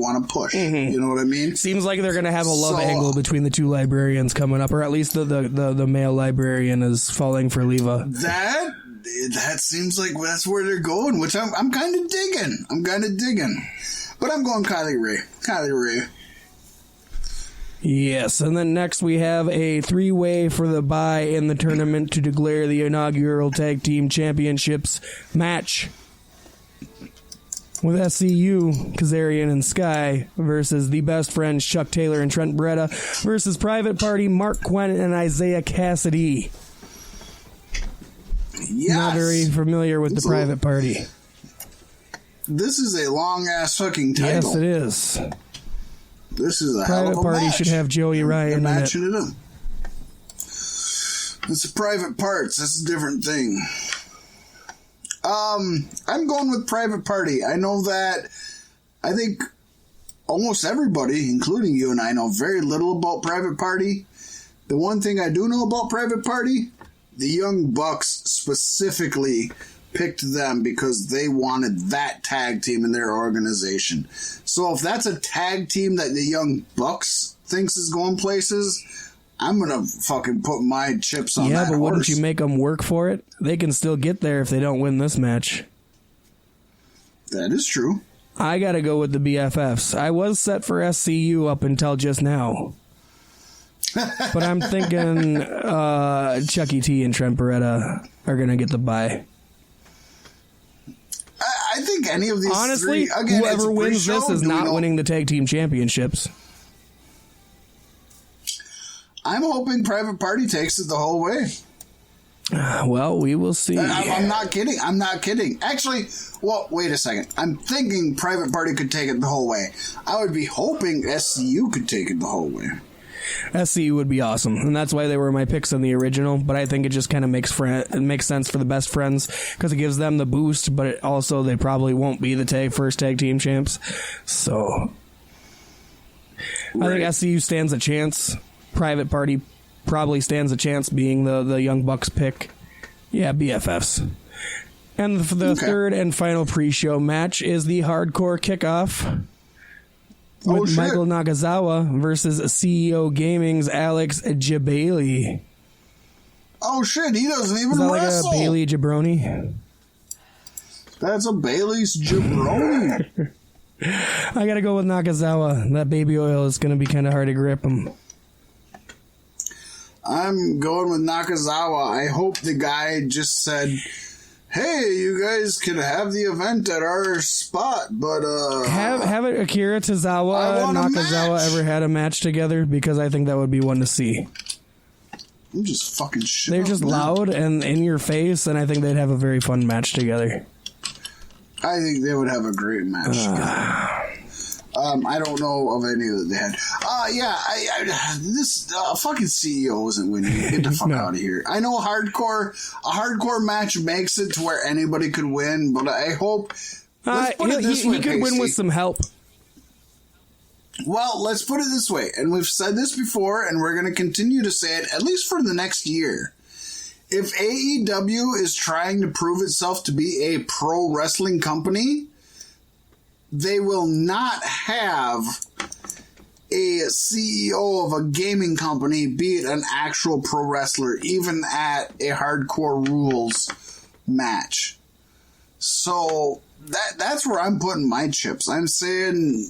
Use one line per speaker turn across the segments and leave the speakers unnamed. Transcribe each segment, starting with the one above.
want to push. You know what I mean?
Seems like they're going to have a love angle between the two librarians coming up, or at least the male librarian is falling for Leva.
That seems like that's where they're going, which I'm kind of digging. But I'm going Kylie Ray.
Yes, and then next we have a 3-way for the bye in the tournament to declare the inaugural Tag Team Championships match with SCU, Kazarian and Sky versus the Best Friends Chuck Taylor and Trent Beretta versus Private Party Mark Quinn and Isaiah Cassidy.
Yes.
Not very familiar with the Private Party.
This is a long-ass fucking title.
Yes, it is.
This is a
Private
hell of a
Party
match.
should have Joey Ryan in it.
It's a private parts. That's a different thing. I'm going with Private Party. I know that I think almost everybody, including you and I, know very little about Private Party. The one thing I do know about Private Party, the Young Bucks specifically picked them because they wanted that tag team in their organization. So if that's a tag team that the Young Bucks thinks is going places, I'm going to fucking put my chips on that horse.
Yeah, but wouldn't you make them work for it? They can still get there if they don't win this match.
That is true.
I got to go with the BFFs. I was set for SCU up until just now. But I'm thinking Chucky T and Trent Beretta are going to get the bye.
I think any of these
honestly,
three, again,
whoever wins this is not winning the tag team championships.
I'm hoping Private Party takes it the whole way.
Well, we will see.
I'm not kidding. Actually, well, wait a second. I'm thinking Private Party could take it the whole way. I would be hoping SCU could take it the whole way.
SCU would be awesome, and that's why they were my picks in the original, but I think it just kind of makes sense for the Best Friends because it gives them the boost, but also they probably won't be the first tag team champs. So right. I think SCU stands a chance. Private Party probably stands a chance being the Young Bucks pick. Yeah, BFFs. And the third and final pre-show match is the Hardcore Kickoff. With Michael Nakazawa versus CEO Gaming's Alex Jabali.
Oh shit, he doesn't even
wrestle. Is that
wrestle.
Like a Bailey Jabroni?
That's a Bailey's Jabroni.
I gotta go with Nakazawa. That baby oil is gonna be kind of hard to grip him.
I'm going with Nakazawa. I hope the guy just said, hey, you guys can have the event at our spot, but
have Akira Tozawa and Nakazawa ever had a match together? Because I think that would be one to see.
I'm just fucking shit.
They're just loud and in your face, and I think they'd have a very fun match together.
I think they would have a great match together. I don't know of any that they had. This fucking CEO isn't winning. Get the fuck out of here. I know a hardcore match makes it to where anybody could win, but I hope. Let's put it this way,
he could win with some help.
Well, let's put it this way, and we've said this before, and we're going to continue to say it at least for the next year. If AEW is trying to prove itself to be a pro wrestling company, they will not have a CEO of a gaming company be it an actual pro wrestler, even at a Hardcore Rules match. So that's where I'm putting my chips. I'm saying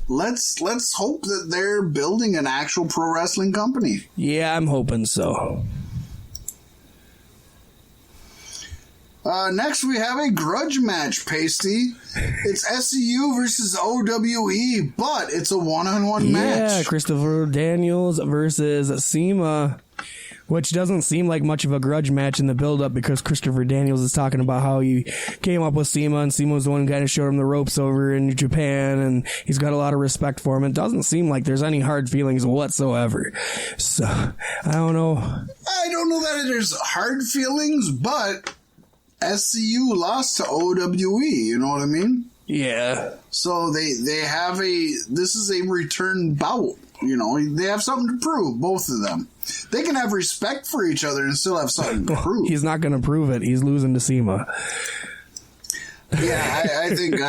let's hope that they're building an actual pro wrestling company.
Yeah, I'm hoping so.
Next, we have a grudge match, Paystee. It's SCU versus OWE, but it's a one-on-one match.
Yeah, Christopher Daniels versus SEMA, which doesn't seem like much of a grudge match in the build-up because Christopher Daniels is talking about how he came up with SEMA, and SEMA was the one who kind of showed him the ropes over in Japan, and he's got a lot of respect for him. It doesn't seem like there's any hard feelings whatsoever. So, I don't know.
I don't know that there's hard feelings, but SCU lost to OWE, you know what I mean?
Yeah.
So they have this is a return bout, you know, they have something to prove, both of them. They can have respect for each other and still have something to prove.
He's not going to prove it. He's losing to SEMA.
Yeah, I think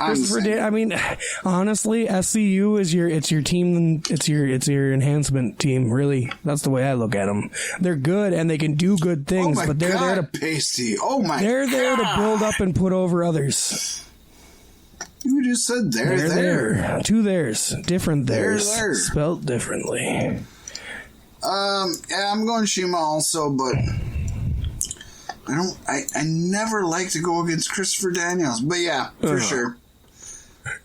I mean, honestly, SCU is your team. It's your enhancement team. Really, that's the way I look at them. They're good and they can do good things, but they're there to
Paystee.
They're there to build up and put over others.
You just said they're there.
Two theirs, different theirs,
there.
spelt differently.
Yeah, I'm going Shima also, but I never like to go against Christopher Daniels, but yeah, for sure.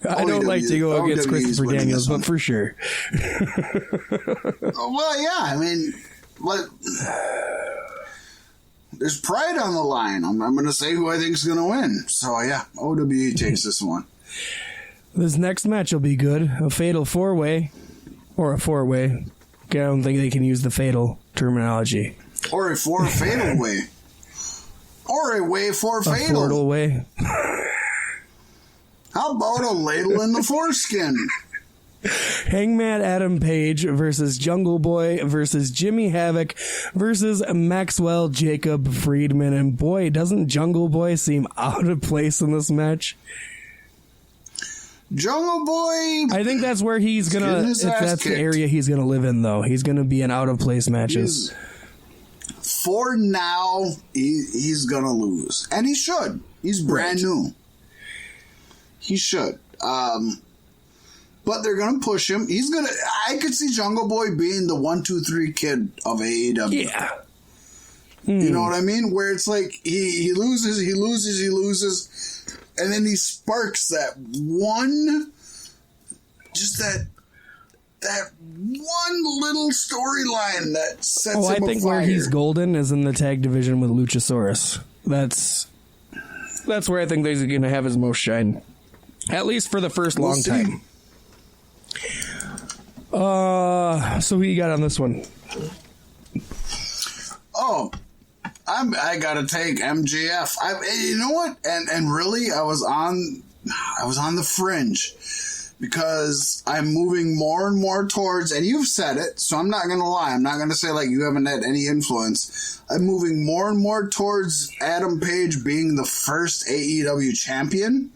I don't like to go against Christopher Daniels, but for sure.
Well, yeah, I mean, there's pride on the line. I'm going to say who I think is going to win. So, yeah, OWE takes this one.
This next match will be good. A fatal four-way. Or a four-way. I don't think they can use the fatal terminology.
Or a fatal way. Or a way for fatal.
A fatal way.
How about a ladle in the foreskin?
Hangman Adam Page versus Jungle Boy versus Jimmy Havoc versus Maxwell Jacob Friedman. And boy, doesn't Jungle Boy seem out of place in this match?
Jungle Boy,
I think that's where he's gonna. That's the area he's gonna live in, though. He's gonna be in out of place matches.
For now, he's gonna lose, and he should. He's brand new. He should. But they're gonna push him. He's gonna. I could see Jungle Boy being the 1, 2, 3 kid of AEW.
Yeah.
You know what I mean? Where it's like he loses, and then he sparks that one, just that one little storyline that sets him
I think
afire.
where he's golden is in the tag division with Luchasaurus. That's where I think he's going to have his most shine, at least for the first long time. So who you got on this one? Oh,
I gotta take MJF. You know what? And really, I was on the fringe because I'm moving more and more towards. And you've said it, so I'm not gonna lie. I'm not gonna say like you haven't had any influence. I'm moving more and more towards Adam Page being the first AEW champion.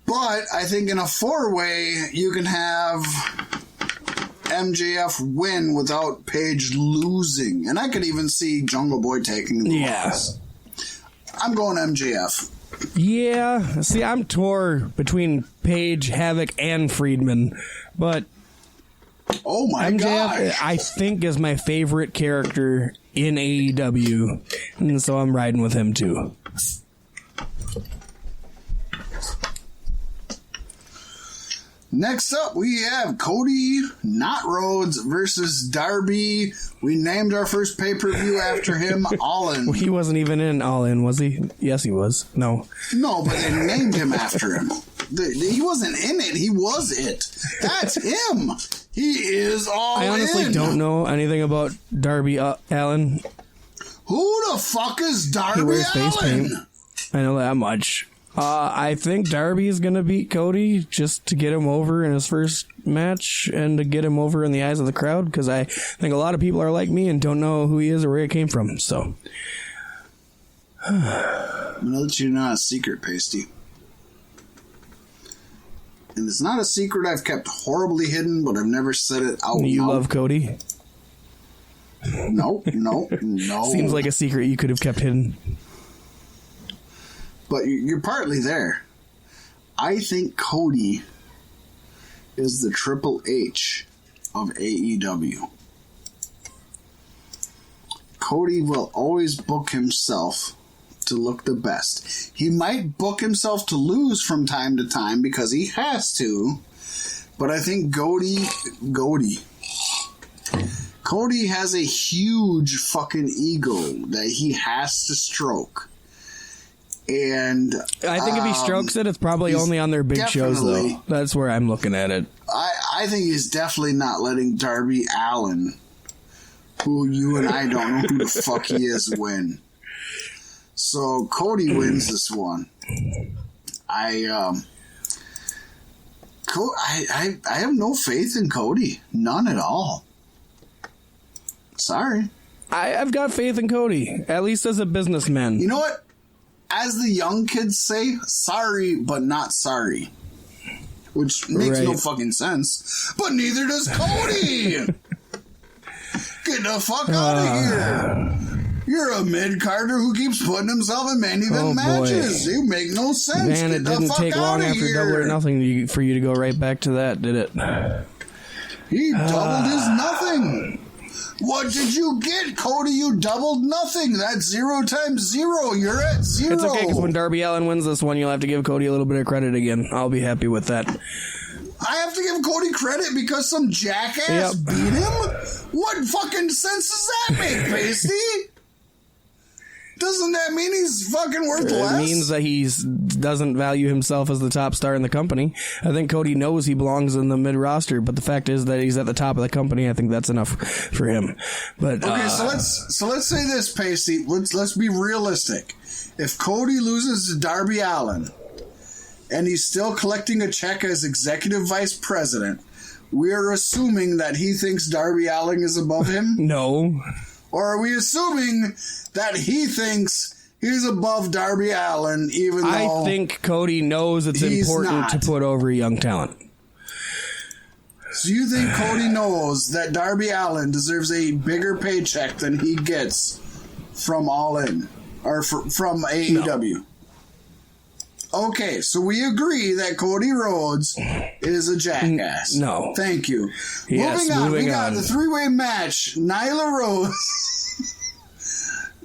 But I think in a 4-way, you can have MJF win without Page losing. And I could even see Jungle Boy taking the loss. I'm going MJF.
Yeah. See, I'm torn between Page, Havoc, and Friedman. But
oh my
MJF,
gosh,
I think, is my favorite character in AEW. And so I'm riding with him, too.
Next up, we have Cody Not Rhodes versus Darby. We named our first pay-per-view after him, All In.
Well, he wasn't even in All In, was he? Yes, he was. No,
but they named him after him. He wasn't in it. He was it. That's him. He is All In.
I honestly don't know anything about Darby Allin.
Who the fuck is Darby
He wears face
Allin?
paint. I know that much. I think Darby's going to beat Cody just to get him over in his first match and to get him over in the eyes of the crowd, because I think a lot of people are like me and don't know who he is or where he came from. So
I'm going to let you know a secret, Paystee. And it's not a secret I've kept horribly hidden, but I've never said it out loud.
You love Cody?
No.
Seems like a secret you could have kept hidden.
But you're partly there. I think Cody is the Triple H of AEW. Cody will always book himself to look the best. He might book himself to lose from time to time because he has to. But I think Cody has a huge fucking ego that he has to stroke. And
I think if he strokes it, it's probably only on their big shows, though. That's where I'm looking at it.
I think he's definitely not letting Darby Allin, who you and I don't know who the fuck he is, win. So Cody wins this one. I have no faith in Cody. None at all. Sorry.
I've got faith in Cody, at least as a businessman.
You know what? as the young kids say, sorry, but not sorry. Which makes no fucking sense. But neither does Cody! Get the fuck out of here! You're a mid-carder who keeps putting himself in main event matches. You make no sense.
Man, it didn't take long after Double or Nothing for you to go right back to that, did it?
He doubled his nothing. What did you get, Cody? You doubled nothing. That's 0 times 0. You're at 0.
It's okay, because when Darby Allin wins this one, you'll have to give Cody a little bit of credit again. I'll be happy with that.
I have to give Cody credit because some jackass beat him? What fucking sense does that make, Paystee? Doesn't that mean he's fucking worth less?
It means that he doesn't value himself as the top star in the company. I think Cody knows he belongs in the mid-roster, but the fact is that he's at the top of the company. I think that's enough for him. But
okay, so let's say this, Paystee. Let's be realistic. If Cody loses to Darby Allin and he's still collecting a check as executive vice president, we're assuming that he thinks Darby Allin is above him?
No.
Or are we assuming that he thinks he's above Darby Allin, even though
I think Cody knows it's important to put over young talent.
So you think Cody knows that Darby Allin deserves a bigger paycheck than he gets from All In or from AEW? No. Okay, so we agree that Cody Rhodes is a jackass.
No.
Thank you.
Yes,
moving on, we got the three-way match. Nyla Rose.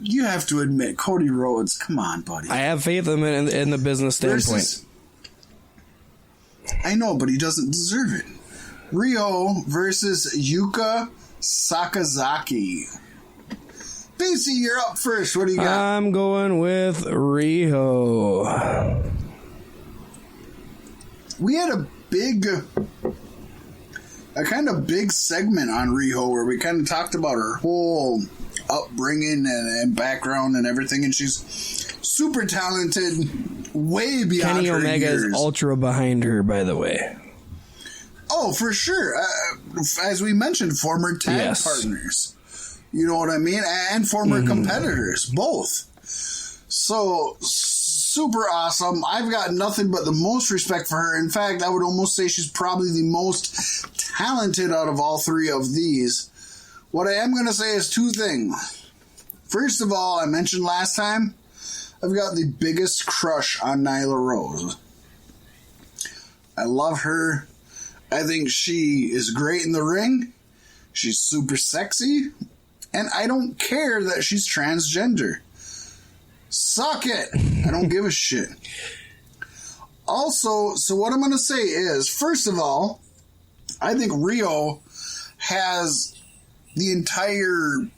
You have to admit, Cody Rhodes, come on, buddy.
I have faith in him in the business standpoint.
I know, but he doesn't deserve it. Rio versus Yuka Sakazaki. Paystee, you're up first. What do you got?
I'm going with Rio.
We had a kind of big segment on Riho where we kind of talked about her whole upbringing and background and everything, and she's super talented, way beyond
Kenny
her
Omega
years.
is ultra behind her, by the way.
Oh, for sure. As we mentioned, former tag partners. You know what I mean? And former competitors, both. So, super awesome. I've got nothing but the most respect for her. In fact, I would almost say she's probably the most talented out of all three of these. What I am going to say is two things. First of all, I mentioned last time, I've got the biggest crush on Nyla Rose. I love her. I think she is great in the ring. She's super sexy. And I don't care that she's transgender. Suck it. I don't give a shit. Also, so what I'm going to say is, first of all, I think Rio has the entire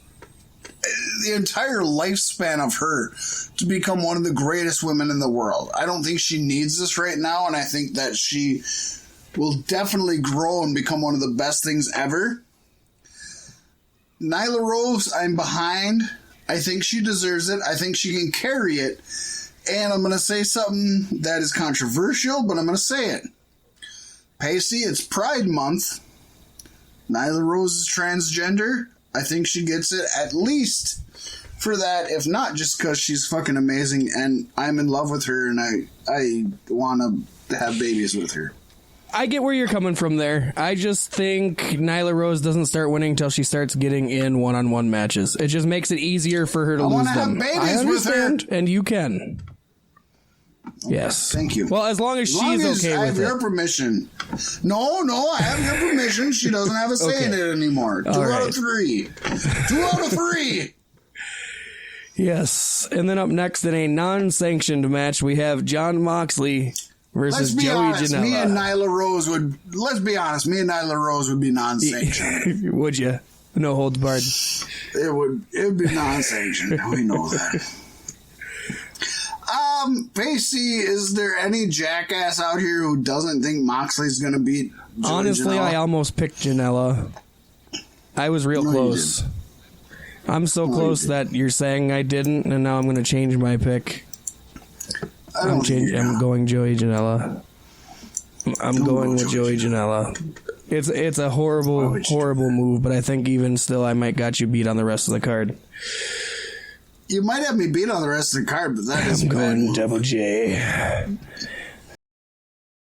lifespan of her to become one of the greatest women in the world. I don't think she needs this right now, and I think that she will definitely grow and become one of the best things ever. Nyla Rose, I'm behind. I think she deserves it. I think she can carry it. And I'm going to say something that is controversial, but I'm going to say it. Paystee, it's Pride Month. Nyla Rose is transgender. I think she gets it at least for that, if not just because she's fucking amazing and I'm in love with her and I want to have babies with her.
I get where you're coming from there. I just think Nyla Rose doesn't start winning until she starts getting in one-on-one matches. It just makes it easier for her to lose them.
I understand,
with her. And you can. Okay, yes.
Thank you.
Well, as long as she's okay with it.
I have your permission. No, I have your permission. She doesn't have a say in it anymore. 2 out of 3. 2 out of 3.
Yes. And then up next in a non-sanctioned match, we have Jon Moxley versus Joey Janela.
Me and Nyla Rose would be non-sanctioned.
Would you? No holds barred.
It would be non-sanctioned. We know that. Paystee, is there any jackass out here who doesn't think Moxley's going to beat Joey
Honestly,
Janela?
I almost picked Janela. I was real close. I'm so close that you're saying I didn't, and now I'm going to change my pick. I'm going Joey Janela. I'm going with Joey Janela. It's a horrible move, but I think even still I might got you beat on the rest of the card.
You might have me beat on the rest of the card, but that is
I'm going Double J.